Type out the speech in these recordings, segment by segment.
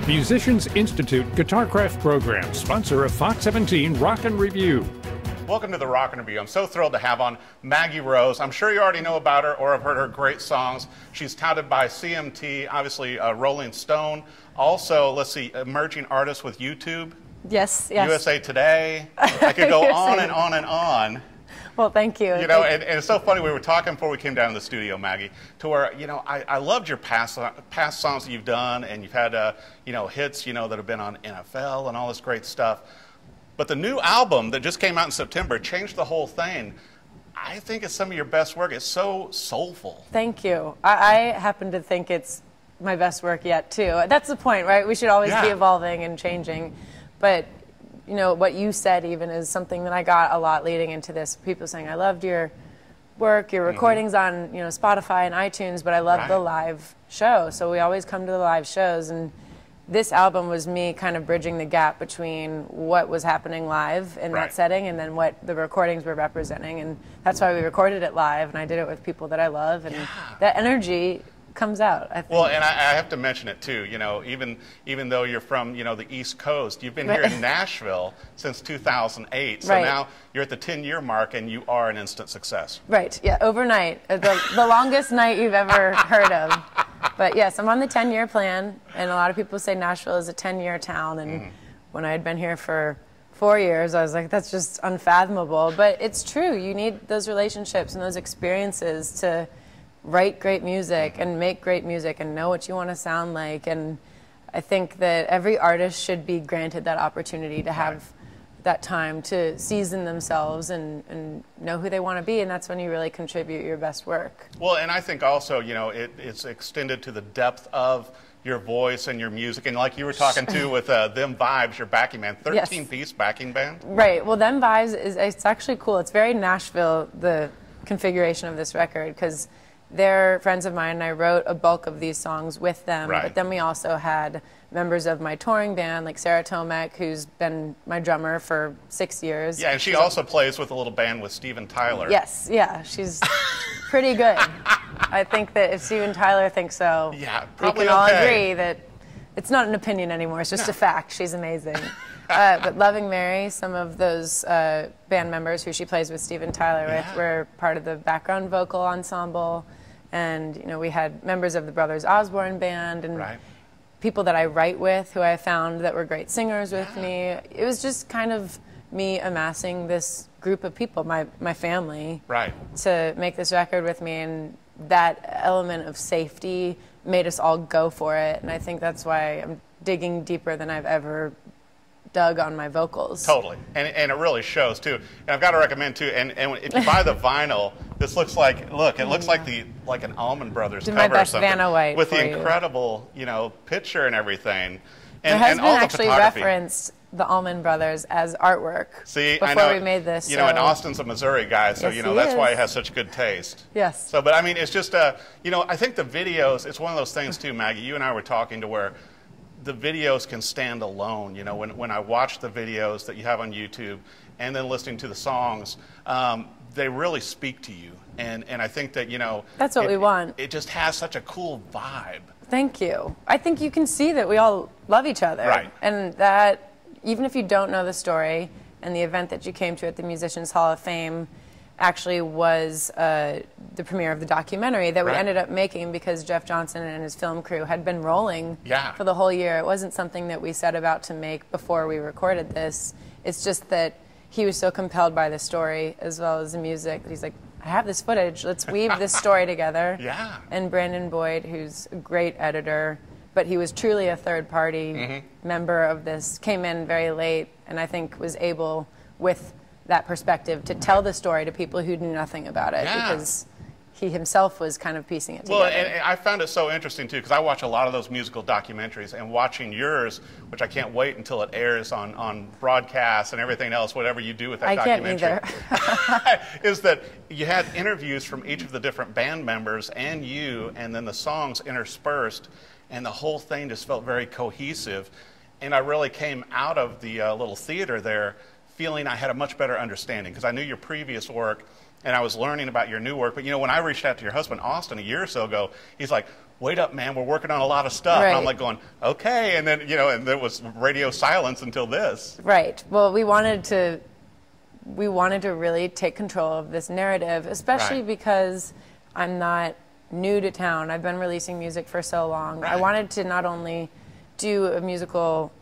Musicians Institute Guitarcraft Program, sponsor of Fox 17 Rock and Review. Welcome to the Rock and Review. I'm so thrilled to have on Maggie Rose. I'm sure you already know about her or have heard her great songs. She's touted by CMT, obviously Rolling Stone. Also, let's see, emerging artist with YouTube. Yes. USA Today. I could go on and on and on. Well, thank you. You know, and it's so funny, we were talking before we came down to the studio, Maggie, to where, you know, I loved your past songs that you've done, and you've had, you know, hits, you know, that have been on NFL and all this great stuff. But the new album that just came out in September changed the whole thing. I think it's some of your best work. It's so soulful. Thank you. I happen to think it's my best work yet, too. That's the point, right? We should always be evolving and changing. But you know, what you said even is something that I got a lot leading into this. People saying, I loved your work, your recordings on, you know, Spotify and iTunes, but I love the live show. So we always come to the live shows. And this album was me kind of bridging the gap between what was happening live in that setting and then what the recordings were representing. And that's why we recorded it live, and I did it with people that I love. And that energy comes out, I think. Well, and I have to mention it too, you know, even though you're from, you know, the East Coast, you've been here in Nashville since 2008, so now you're at the 10-year mark and you are an instant success. Right, yeah, overnight, the longest night you've ever heard of. But yes, I'm on the 10-year plan, and a lot of people say Nashville is a 10-year town, and when I had been here for 4 years, I was like, that's just unfathomable. But it's true, you need those relationships and those experiences to write great music and make great music and know what you want to sound like. And I think that every artist should be granted that opportunity to have that time to season themselves and know who they want to be, and that's when you really contribute your best work. Well, and I think also, you know, it's extended to the depth of your voice and your music, and like you were talking to with Them Vibes, your backing band, 13-piece backing band. Right, well, Them Vibes, it's actually cool. It's very Nashville, the configuration of this record, because they're friends of mine, and I wrote a bulk of these songs with them. But then we also had members of my touring band, like Sarah Tomek, who's been my drummer for 6 years. Yeah, and she also plays with a little band with Steven Tyler. Yes, yeah, she's pretty good. I think that if Steven Tyler thinks so, we can all agree that it's not an opinion anymore, it's just a fact. She's amazing. But Loving Mary, some of those band members who she plays with Steven Tyler with were part of the background vocal ensemble. And, you know, we had members of the Brothers Osborne band and people that I write with who I found that were great singers with me. It was just kind of me amassing this group of people, my family, to make this record with me. And that element of safety made us all go for it. And I think that's why I'm digging deeper than I've ever dug on my vocals. Totally, and it really shows too. And I've got to recommend too. And if you buy the vinyl, this looks like it looks like an Allman Brothers cover or something Vanna White with the incredible picture and everything. And my husband all the actually referenced the Allman Brothers as artwork. See, before I know, we made this. You know, and Austin's a Missouri guy, so you know that's why he has such good taste. Yes. So, but I mean, it's just you know, I think the videos. It's one of those things too, Maggie. You and I were talking to where the videos can stand alone. You know, when I watch the videos that you have on YouTube and then listening to the songs, they really speak to you. And I think that, you know, that's what we want. It just has such a cool vibe. Thank you. I think you can see that we all love each other. Right. And that even if you don't know the story, and the event that you came to at the Musicians Hall of Fame actually was the premiere of the documentary that we ended up making because Jeff Johnson and his film crew had been rolling for the whole year. It wasn't something that we set about to make before we recorded this. It's just that he was so compelled by the story as well as the music that he's like, I have this footage, let's weave this story together. And Brandon Boyd, who's a great editor, but he was truly a third-party member of this, came in very late, and I think was able, with that perspective, to tell the story to people who knew nothing about it because he himself was kind of piecing it together. Well, and I found it so interesting, too, because I watch a lot of those musical documentaries, and watching yours, which I can't wait until it airs on broadcast and everything else, whatever you do with that documentary. I can't either. Is that you had interviews from each of the different band members and you, and then the songs interspersed, and the whole thing just felt very cohesive. And I really came out of the little theater there feeling I had a much better understanding, because I knew your previous work and I was learning about your new work. But you know, when I reached out to your husband Austin a year or so ago, he's like, wait up, man, we're working on a lot of stuff. Right. And I'm like going, okay. And then, you know, and there was radio silence until this. Right. Well, we wanted to really take control of this narrative, especially because I'm not new to town. I've been releasing music for so long. I wanted to not only do a musical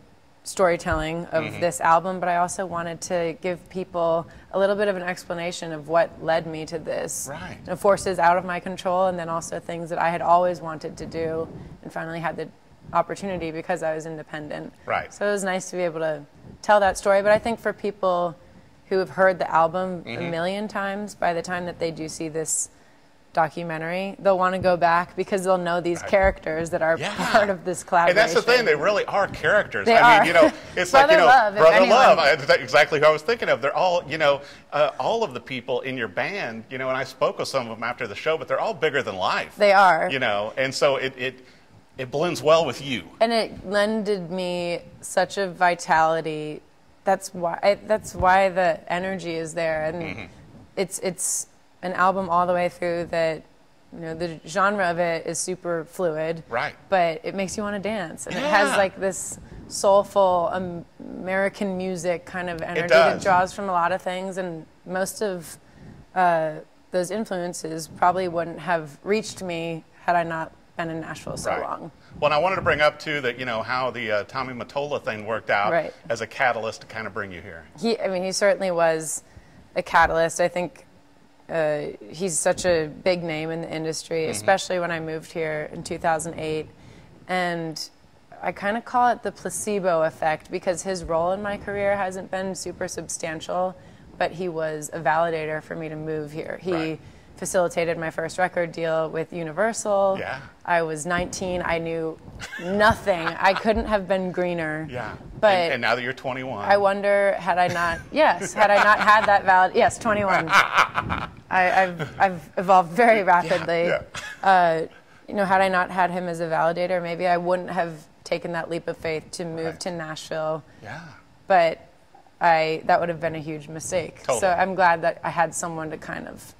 storytelling of this album, but I also wanted to give people a little bit of an explanation of what led me to this. Right. You know, forces out of my control, and then also things that I had always wanted to do and finally had the opportunity because I was independent. Right. So it was nice to be able to tell that story. But I think for people who have heard the album a million times, by the time that they do see this documentary, they'll want to go back because they'll know these characters that are part of this collaboration. And that's the thing, they really are characters. They I are. mean, you know, it's like, you know, Brother Love. That's exactly who I was thinking of. They're all, you know, all of the people in your band, you know, and I spoke with some of them after the show, but they're all bigger than life. They are. You know, and so it blends well with you. And it lended me such a vitality. That's why the energy is there, and it's an album all the way through that, you know, the genre of it is super fluid. Right. But it makes you want to dance, and it has like this soulful American music kind of energy that draws from a lot of things, and most of those influences probably wouldn't have reached me had I not been in Nashville so long. Well, and I wanted to bring up too that, you know, how the Tommy Mottola thing worked out as a catalyst to kind of bring you here. I mean, he certainly was a catalyst. I think he's such a big name in the industry, especially when I moved here in 2008. And I kind of call it the placebo effect because his role in my career hasn't been super substantial, but he was a validator for me to move here. He facilitated my first record deal with Universal. Yeah. I was 19. I knew nothing. I couldn't have been greener. Yeah. But and now that you're 21. I wonder, had I not had that 21. I've evolved very rapidly. You know, had I not had him as a validator, maybe I wouldn't have taken that leap of faith to move to Nashville. Yeah. But that would have been a huge mistake. Totally. So I'm glad that I had someone to kind of,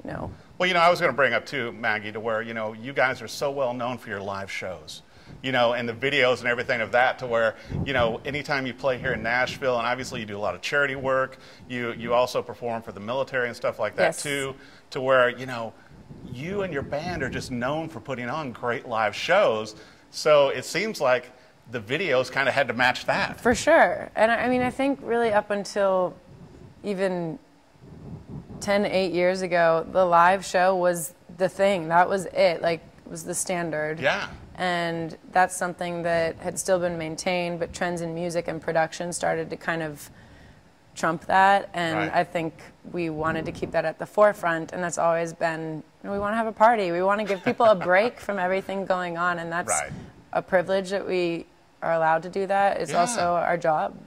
you know. Well, you know, I was going to bring up too, Maggie, to where, you know, you guys are so well known for your live shows, you know, and the videos and everything of that, to where, you know, anytime you play here in Nashville, and obviously you do a lot of charity work, you also perform for the military and stuff like that too, to where, you know, you and your band are just known for putting on great live shows. So it seems like the videos kind of had to match that. For sure. And I mean, I think really up until even 8 years ago, the live show was the thing. That was it. Like, it was the standard. Yeah. And that's something that had still been maintained, but trends in music and production started to kind of trump that. And I think we wanted to keep that at the forefront. And that's always been, you know, we want to have a party. We want to give people a break from everything going on. And that's a privilege that we are allowed to do that. It's also our job.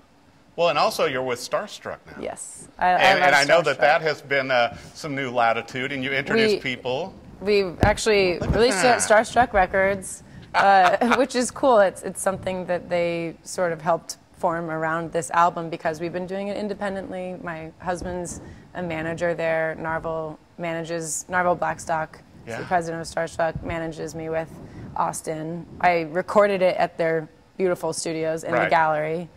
Well, and also you're with Starstruck now. Yes. And I know that has been some new latitude, and you introduced people. We actually released it at Starstruck Records, which is cool. It's something that they sort of helped form around this album because we've been doing it independently. My husband's a manager there. Narvel Blackstock, the president of Starstruck, manages me with Austin. I recorded it at their beautiful studios in the gallery.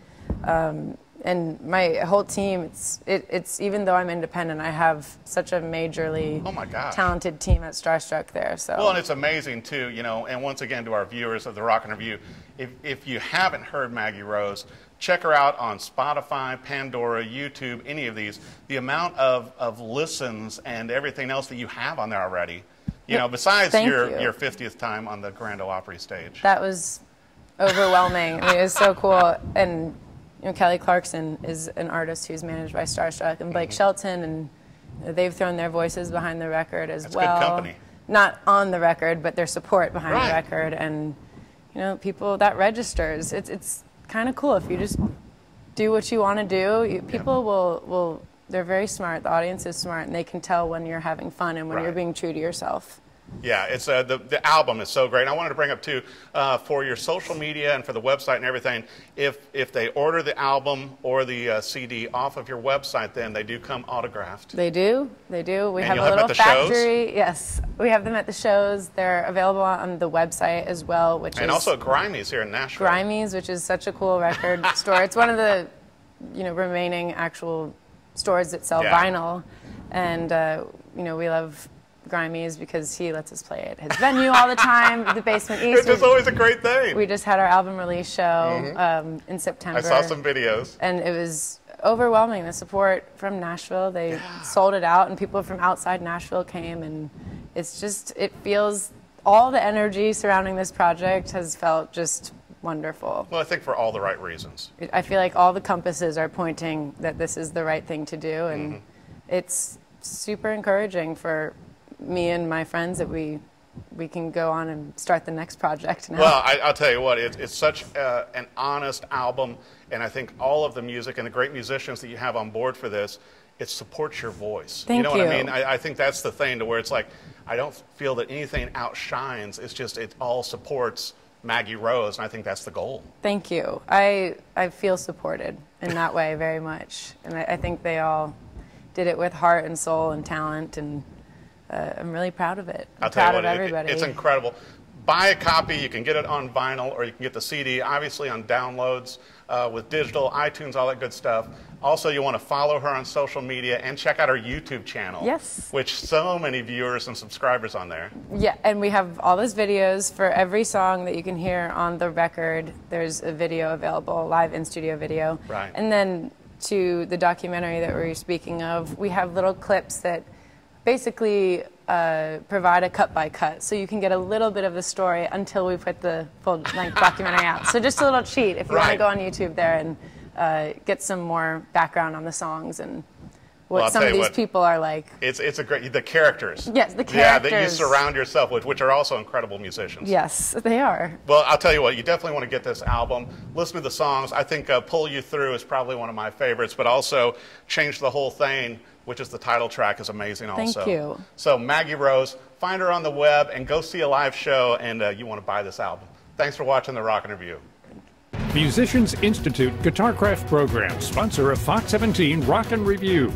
And my whole team, it's even though I'm independent, I have such a majorly talented team at Starstruck there. So. Well, and it's amazing too, you know, and once again to our viewers of the Rock and Review, if you haven't heard Maggie Rose, check her out on Spotify, Pandora, YouTube, any of these. The amount of listens and everything else that you have on there already, you know, besides your 50th time on the Grand Ole Opry stage. That was overwhelming. I mean, it was so cool. And you know, Kelly Clarkson is an artist who's managed by Starstruck, and Blake Shelton, and they've thrown their voices behind the record as well. Good company. Not on the record, but their support behind the record, and you know, people that registers. It's kind of cool if you just do what you want to do. People will. They're very smart. The audience is smart, and they can tell when you're having fun and when you're being true to yourself. Yeah, it's the album is so great. And I wanted to bring up too, for your social media and for the website and everything, if they order the album or the CD off of your website, then they do come autographed. They do. They do. We have a little factory. Yes, we have them at the shows. They're available on the website as well, and also at Grimey's here in Nashville. Grimey's, which is such a cool record store. It's one of the remaining actual stores that sell vinyl, and we love Grimey's because he lets us play at his venue all the time, the Basement East. It's just always a great thing. We just had our album release show in September. I saw some videos. And it was overwhelming, the support from Nashville. They sold it out, and people from outside Nashville came, and it's just, it feels, all the energy surrounding this project has felt just wonderful. Well, I think for all the right reasons. I feel like all the compasses are pointing that this is the right thing to do, and it's super encouraging for me and my friends that we can go on and start the next project now. Well, I'll tell you what, it's such an honest album, and I think all of the music and the great musicians that you have on board for this, it supports your voice. Thank you. You know what I mean? I think that's the thing, to where it's like, I don't feel that anything outshines. It's just, it all supports Maggie Rose, and I think that's the goal. Thank you. I feel supported in that way very much, and I think they all did it with heart and soul and talent, and I'm really proud of it. I'm proud of everybody. It's incredible. Buy a copy. You can get it on vinyl, or you can get the CD, obviously on downloads with digital, iTunes, all that good stuff. Also, you want to follow her on social media and check out her YouTube channel. Yes. Which so many viewers and subscribers on there. Yeah, and we have all those videos for every song that you can hear on the record. There's a video available, live in-studio video. Right. And then to the documentary that we were speaking of, we have little clips that basically provide a cut-by-cut, so you can get a little bit of the story until we put the full-length documentary out. So just a little cheat if you want to go on YouTube there and get some more background on the songs and what some of these people are like. It's a great, the characters. Yes, the characters. Yeah, that you surround yourself with, which are also incredible musicians. Yes, they are. Well, I'll tell you what, you definitely want to get this album, listen to the songs. I think Pull You Through is probably one of my favorites, but also Change the Whole Thing, which is the title track, is amazing also. Thank you. So Maggie Rose, find her on the web and go see a live show, and you want to buy this album. Thanks for watching The Rockin' Review. Musicians Institute Guitarcraft Program, sponsor of Fox 17 Rockin' Review.